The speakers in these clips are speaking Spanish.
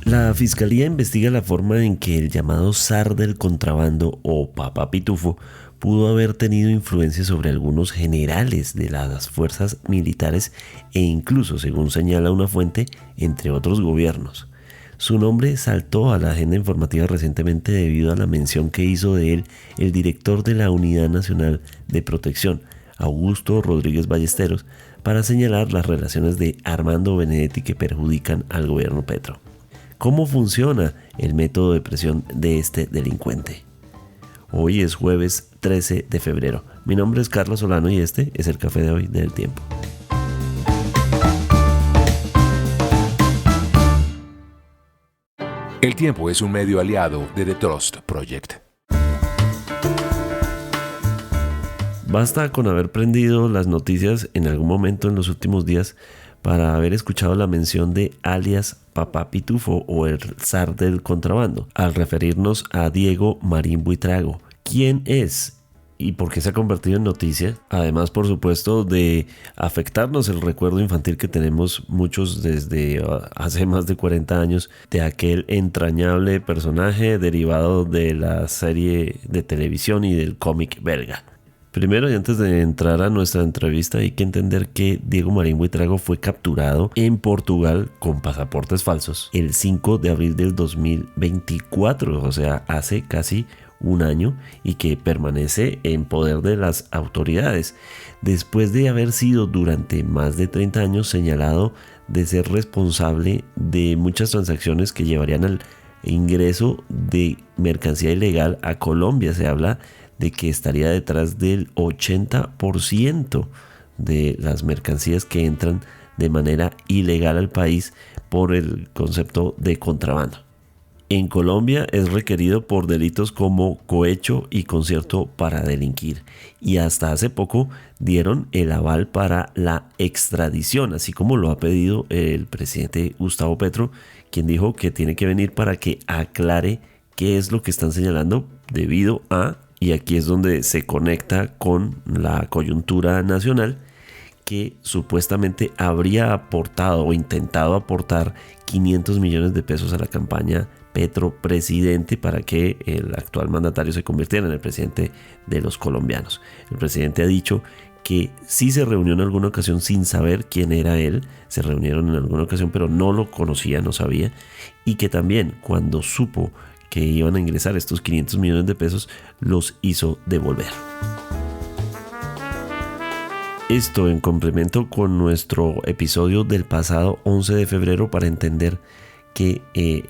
La Fiscalía investiga la forma en que el llamado zar del contrabando o Papá Pitufo pudo haber tenido influencia sobre algunos generales de las fuerzas militares e incluso, según señala una fuente, entre otros gobiernos. Su nombre saltó a la agenda informativa recientemente debido a la mención que hizo de él el director de la Unidad Nacional de Protección, Augusto Rodríguez Ballesteros, para señalar las relaciones de Armando Benedetti que perjudican al gobierno Petro. ¿Cómo funciona el método de presión de este delincuente? Hoy es jueves 13 de febrero. Mi nombre es Carlos Solano y este es el Café de hoy del Tiempo. El Tiempo es un medio aliado de The Trust Project. Basta con haber prendido las noticias en algún momento en los últimos días para haber escuchado la mención de alias Papá Pitufo o el zar del contrabando, al referirnos a Diego Marín Buitrago. ¿Quién es y por qué se ha convertido en noticia? Además, por supuesto, de afectarnos el recuerdo infantil que tenemos muchos desde hace más de 40 años de aquel entrañable personaje derivado de la serie de televisión y del cómic belga. Primero, y antes de entrar a nuestra entrevista, hay que entender que Diego Marín Buitrago fue capturado en Portugal con pasaportes falsos el 5 de abril del 2024, o sea, hace casi un año, y que permanece en poder de las autoridades, después de haber sido durante más de 30 años señalado de ser responsable de muchas transacciones que llevarían al ingreso de mercancía ilegal a Colombia. Se habla de que estaría detrás del 80% de las mercancías que entran de manera ilegal al país por el concepto de contrabando. En Colombia es requerido por delitos como cohecho y concierto para delinquir, y hasta hace poco dieron el aval para la extradición, así como lo ha pedido el presidente Gustavo Petro, quien dijo que tiene que venir para que aclare qué es lo que están señalando debido a, y aquí es donde se conecta con la coyuntura nacional, que supuestamente habría aportado o intentado aportar 500 millones de pesos a la campaña Petro presidente para que el actual mandatario se convirtiera en el presidente de los colombianos. El presidente ha dicho que sí se reunió en alguna ocasión sin saber quién era él, se reunieron en alguna ocasión pero no lo conocía, no sabía, y que también cuando supo que iban a ingresar estos 500 millones de pesos, los hizo devolver. Esto en complemento con nuestro episodio del pasado 11 de febrero para entender que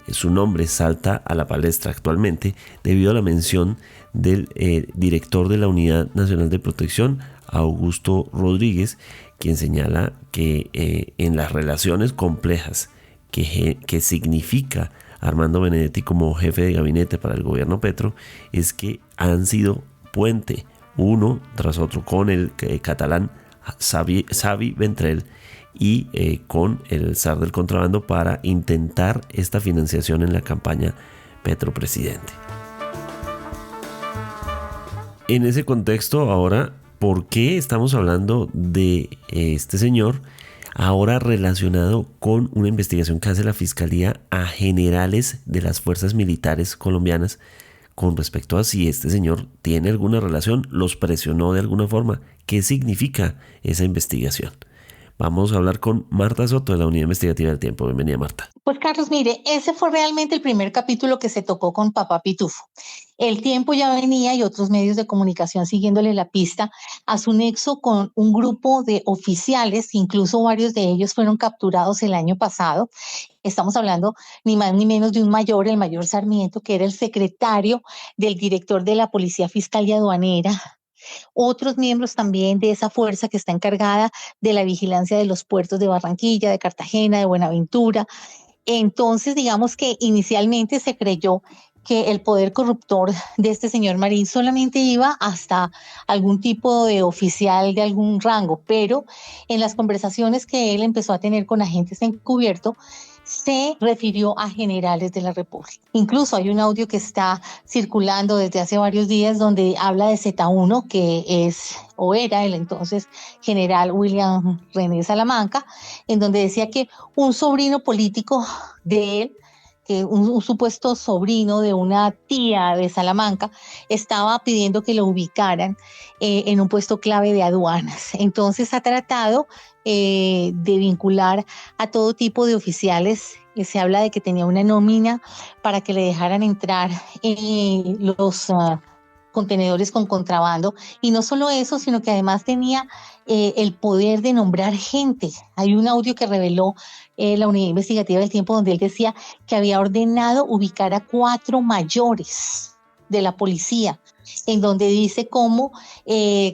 su nombre salta a la palestra actualmente debido a la mención del director de la Unidad Nacional de Protección, Augusto Rodríguez, quien señala que en las relaciones complejas que significa Armando Benedetti como jefe de gabinete para el gobierno Petro, es que han sido puente uno tras otro con el catalán Xavi Ventrell y con el zar del contrabando para intentar esta financiación en la campaña Petro presidente. En ese contexto, ahora, ¿por qué estamos hablando de este señor? Ahora relacionado con una investigación que hace la Fiscalía a generales de las fuerzas militares colombianas con respecto a si este señor tiene alguna relación, los presionó de alguna forma. ¿Qué significa esa investigación? Vamos a hablar con Marta Soto de la Unidad Investigativa del Tiempo. Bienvenida, Marta. Pues Carlos, mire, ese fue realmente el primer capítulo que se tocó con Papá Pitufo. El Tiempo ya venía y otros medios de comunicación siguiéndole la pista a su nexo con un grupo de oficiales, incluso varios de ellos fueron capturados el año pasado. Estamos hablando ni más ni menos de un mayor, el mayor Sarmiento, que era el secretario del director de la Policía Fiscal y Aduanera. Otros miembros también de esa fuerza que está encargada de la vigilancia de los puertos de Barranquilla, de Cartagena, de Buenaventura. Entonces, digamos que inicialmente se creyó que el poder corruptor de este señor Marín solamente iba hasta algún tipo de oficial de algún rango, pero en las conversaciones que él empezó a tener con agentes encubiertos, se refirió a generales de la República. Incluso hay un audio que está circulando desde hace varios días donde habla de Z1, que es o era el entonces general William René Salamanca, en donde decía que un sobrino político de él que un supuesto sobrino de una tía de Salamanca estaba pidiendo que lo ubicaran en un puesto clave de aduanas. Entonces ha tratado de vincular a todo tipo de oficiales. Se habla de que tenía una nómina para que le dejaran entrar los contenedores con contrabando, y no solo eso, sino que además tenía el poder de nombrar gente. Hay un audio que reveló la Unidad Investigativa del Tiempo donde él decía que había ordenado ubicar a 4 mayores de la policía, en donde dice cómo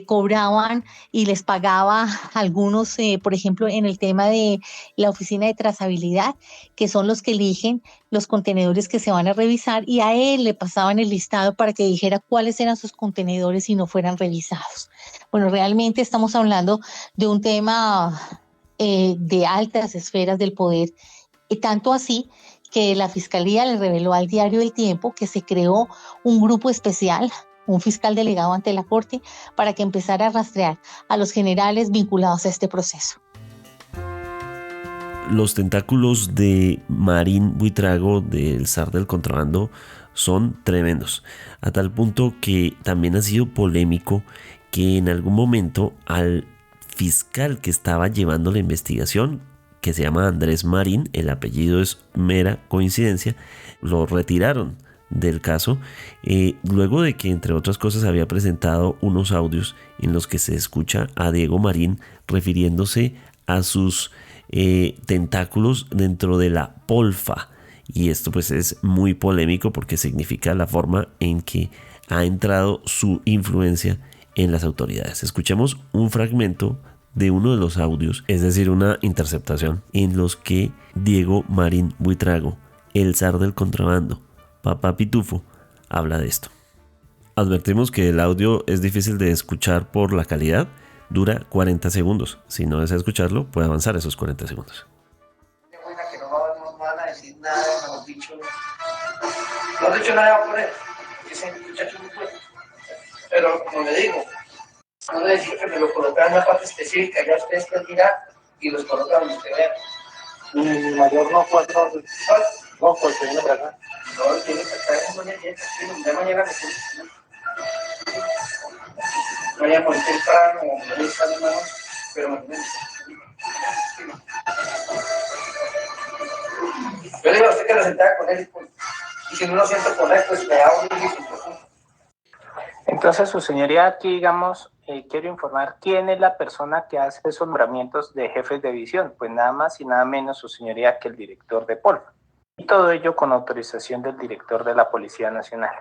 cobraban y les pagaba a algunos, por ejemplo, en el tema de la oficina de trazabilidad, que son los que eligen los contenedores que se van a revisar, y a él le pasaban el listado para que dijera cuáles eran sus contenedores y no fueran revisados. Bueno, realmente estamos hablando de un tema de altas esferas del poder, y tanto así que la Fiscalía le reveló al diario El Tiempo que se creó un grupo especial, un fiscal delegado ante la Corte, para que empezara a rastrear a los generales vinculados a este proceso. Los tentáculos de Marín Buitrago, del zar del contrabando, son tremendos, a tal punto que también ha sido polémico que en algún momento al fiscal que estaba llevando la investigación, que se llama Andrés Marín, el apellido es mera coincidencia, lo retiraron del caso, luego de que, entre otras cosas, había presentado unos audios en los que se escucha a Diego Marín refiriéndose a sus tentáculos dentro de la polfa. Y esto pues es muy polémico porque significa la forma en que ha entrado su influencia en las autoridades. Escuchemos un fragmento de uno de los audios, es decir, una interceptación, en los que Diego Marín Buitrago, el zar del contrabando, Papá Pitufo, habla de esto. Advertimos que el audio es difícil de escuchar por la calidad, dura 40 segundos. Si no desea escucharlo, puede avanzar esos 40 segundos. Qué buena que no van a decir nada, mejor dicho. No han dicho nada por él. Ese muchacho muy bueno. Pero como le digo, no le decir que me lo colocan en una parte específica, ya ustedes pueden mirar y los colocan donde usted vea. Mi mayor no fue no, pues tiene verdad. No, tiene que estar en mañana, ya mañana me voy a morir temprano, o me está de mano, pero me yo le digo a usted que lo sentaba con él, pues, y si no lo siento con él, pues me hago un discurso. Entonces, su señoría, aquí, digamos, quiero informar quién es la persona que hace esos nombramientos de jefes de división. Pues nada más y nada menos, su señoría, que el director de Polfa. Y todo ello con autorización del director de la Policía Nacional.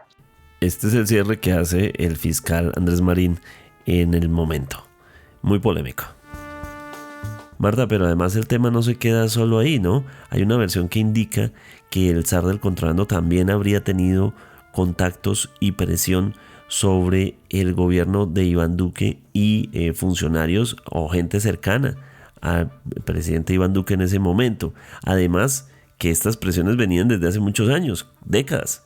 Este es el cierre que hace el fiscal Andrés Marín en el momento. Muy polémico. Marta, pero además el tema no se queda solo ahí, ¿no? Hay una versión que indica que el zar del contrabando también habría tenido contactos y presión sobre el gobierno de Iván Duque y funcionarios o gente cercana al presidente Iván Duque en ese momento. Además, que estas presiones venían desde hace muchos años, décadas.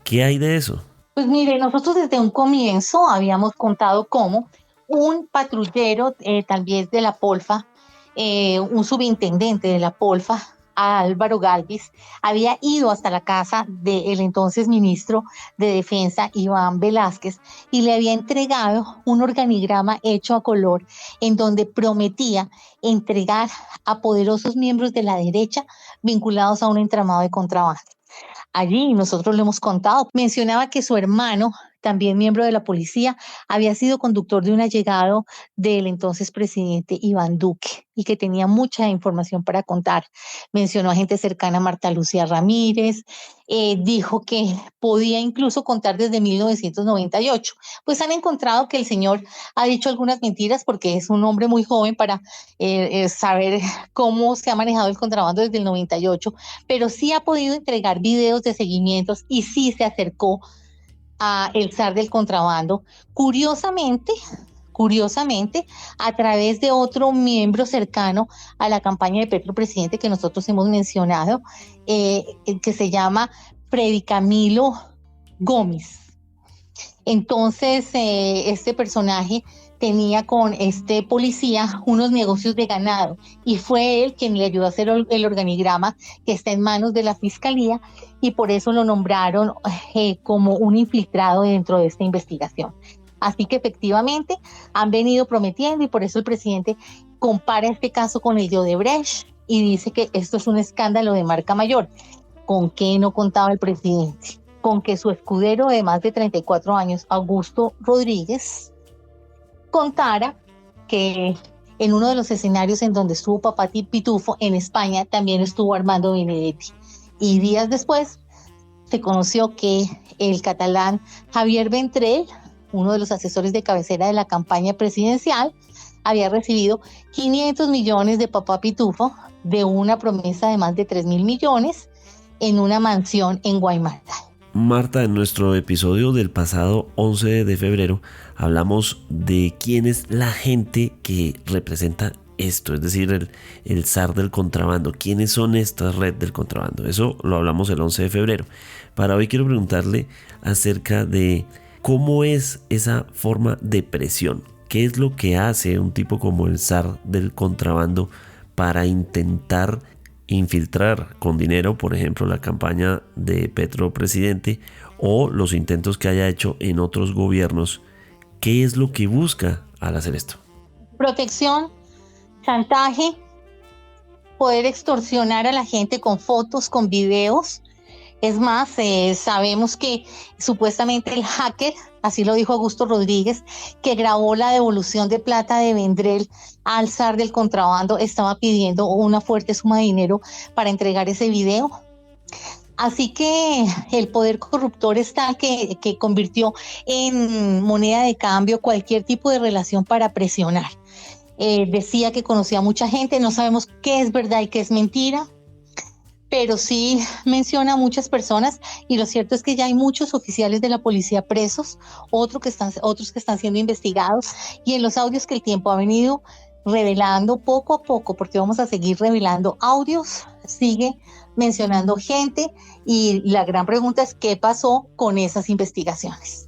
¿Qué hay de eso? Pues mire, nosotros desde un comienzo habíamos contado cómo un patrullero también de la Polfa, un subintendente de la Polfa, Álvaro Galvis, había ido hasta la casa del entonces ministro de Defensa, Iván Velázquez, y le había entregado un organigrama hecho a color en donde prometía entregar a poderosos miembros de la derecha vinculados a un entramado de contrabando. Allí, nosotros lo hemos contado, mencionaba que su hermano, también miembro de la policía, había sido conductor de un allegado del entonces presidente Iván Duque y que tenía mucha información para contar. Mencionó a gente cercana a Marta Lucía Ramírez, dijo que podía incluso contar desde 1998. Pues han encontrado que el señor ha dicho algunas mentiras porque es un hombre muy joven para saber cómo se ha manejado el contrabando desde el 98, pero sí ha podido entregar videos de seguimientos y sí se acercó a el zar del contrabando, curiosamente, a través de otro miembro cercano a la campaña de Petro Presidente que nosotros hemos mencionado, que se llama Freddy Camilo Gómez. Entonces, este personaje tenía con este policía unos negocios de ganado y fue él quien le ayudó a hacer el organigrama que está en manos de la fiscalía y por eso lo nombraron como un infiltrado dentro de esta investigación. Así que efectivamente han venido prometiendo y por eso el presidente compara este caso con el de Odebrecht y dice que esto es un escándalo de marca mayor. ¿Con qué no contaba el presidente? Con que su escudero de más de 34 años, Augusto Rodríguez, contara que en uno de los escenarios en donde estuvo Papá Pitufo en España también estuvo Armando Benedetti. Y días después se conoció que el catalán Javier Ventrell, uno de los asesores de cabecera de la campaña presidencial, había recibido 500 millones de Papá Pitufo de una promesa de más de 3.000 millones en una mansión en Guaymallén. Marta, en nuestro episodio del pasado 11 de febrero hablamos de quién es la gente que representa esto, es decir, el zar del contrabando. ¿Quiénes son esta red del contrabando? Eso lo hablamos el 11 de febrero. Para hoy quiero preguntarle acerca de cómo es esa forma de presión. ¿Qué es lo que hace un tipo como el zar del contrabando para intentar infiltrar con dinero, por ejemplo, la campaña de Petro presidente o los intentos que haya hecho en otros gobiernos? ¿Qué es lo que busca al hacer esto? Protección, chantaje, poder extorsionar a la gente con fotos, con videos. Es más, sabemos que supuestamente el hacker, así lo dijo Augusto Rodríguez, que grabó la devolución de plata de Vendrell al zar del contrabando, estaba pidiendo una fuerte suma de dinero para entregar ese video. Así que el poder corruptor es tal que convirtió en moneda de cambio cualquier tipo de relación para presionar. Decía que conocía a mucha gente, no sabemos qué es verdad y qué es mentira, pero sí menciona a muchas personas y lo cierto es que ya hay muchos oficiales de la policía presos, otros que están siendo investigados y en los audios que el tiempo ha venido revelando poco a poco, porque vamos a seguir revelando audios, sigue mencionando gente y la gran pregunta es ¿qué pasó con esas investigaciones?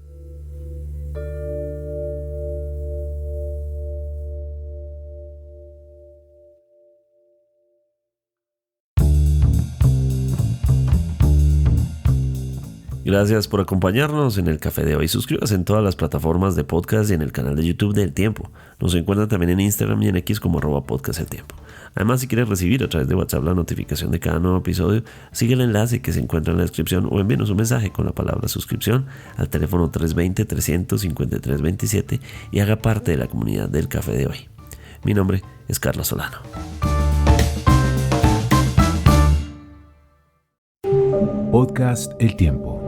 Gracias por acompañarnos en el Café de hoy. Suscríbase en todas las plataformas de podcast y en el canal de YouTube del Tiempo. Nos encuentran también en Instagram y en X como @podcasteltiempo. Además, si quieres recibir a través de WhatsApp la notificación de cada nuevo episodio, sigue el enlace que se encuentra en la descripción o envíenos un mensaje con la palabra suscripción al teléfono 320-353-27 y haga parte de la comunidad del Café de hoy. Mi nombre es Carlos Solano. Podcast El Tiempo.